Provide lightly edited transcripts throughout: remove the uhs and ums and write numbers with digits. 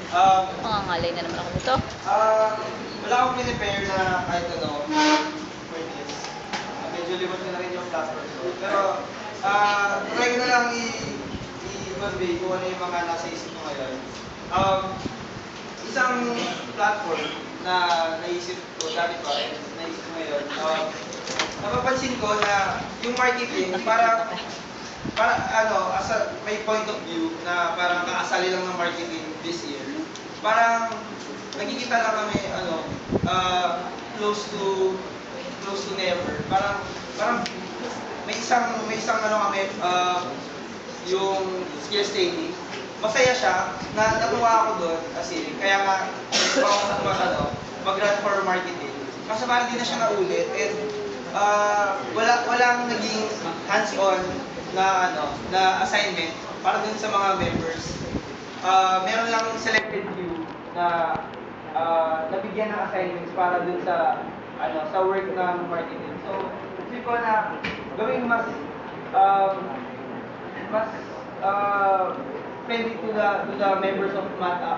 Mangangalay na naman ako nito. Wala akong prepare na kahit ano for this. Medyo limot na rin yung platform ko. Pero, try ko na lang i-convey kung ano yung mga nasa isip ko ngayon. Isang platform na naisip ko dati pa, naisip ko ngayon, napapansin ko na yung marketing ano, as a, may point of view na parang kaasali lang ng marketing this year. Parang nagkikita lang kami ano, close to never. Parang may isang ano kami yung skills training. Masaya siya, natuwa ako doon kasi kaya nga gusto ako mag-run for marketing. Kasi parang di na siya naulit and walang naging hands-on na na assignment para dun sa mga members. Meron lang selected few na nabigyan ng assignments para dun sa sa work ng marketing. So, isip ko na gawing mas friendly to the members of Mata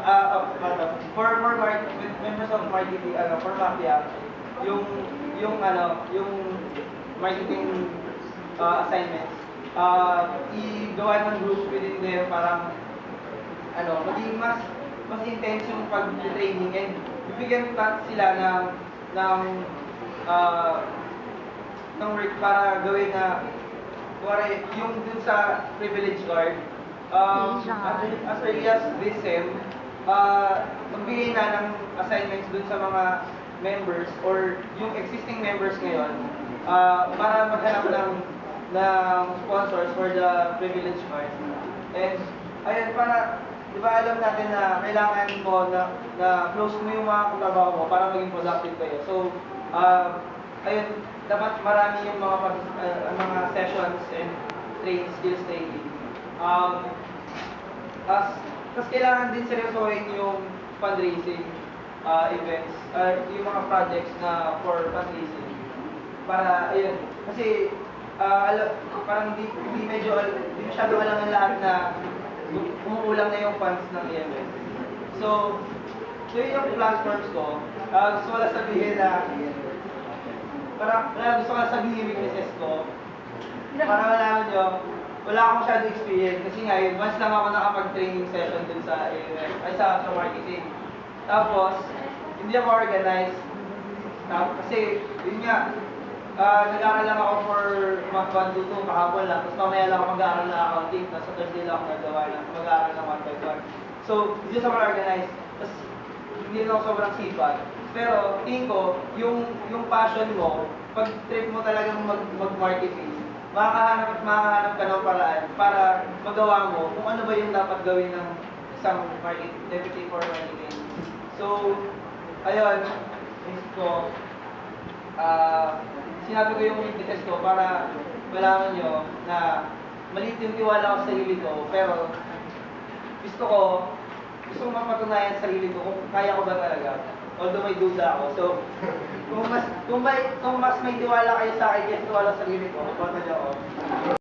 for members of marketing for Mafia yung marketing assignments igawa ng group within there parang maging mas intense yung pag-training and bibigyan sila ng work para gawin na yung dun sa privilege card as early as this sem magbigay na ng assignments dun sa mga members or yung existing members ngayon para maghanap ng sponsors for the privilege card. And ayun, para di ba alam natin na kailangan mo na close mo yung mga katrabaho mo para maging productive kayo. So ayun, dapat marami yung mga sessions and skills training. Tapos kailangan din seryosohin yung fundraising events, yung mga projects na for fundraising. Para, ayun, kasi parang hindi masyado alam ng lahat na umuulang na yung funds ng EMS. So yun yung platforms ko. Gusto ko lang sabihin na gusto ko lang sabihin yung weaknesses ko. Para malaman nyo, wala akong masyado experience kasi nga yun, once lang ako nakapag-training session dun sa EMS, sa marketing. Tapos, hindi ako organized. Kasi, yun nga, nag-aaral lang ako for month 1 to 2, kahapon lang. Tapos mamaya lang ako mag-aaral ng accounting. Tapos sa Thursday lang ako nagawa ng mag-aaral ng 1 by 1. So, hindi ako organized. Tapos, hindi na ako sobrang sipag. Pero, tingin ko, yung passion mo, pag trip mo talagang mag-marketing, makakahanap ka ng paraan para magawa mo kung ano ba yung dapat gawin ng isang deputy for marketing. So, ayun, ko, sinabi ko yung weaknesses ko para malaman nyo na maliit yung tiwala ko sa sarili ko, pero gusto ko mapatunayan sa sarili ko kung kaya ko ba talaga. Although may duda ako. So, kung mas may tiwala kayo sa akin kaysa tiwala sa sarili ko, boto nyo ako.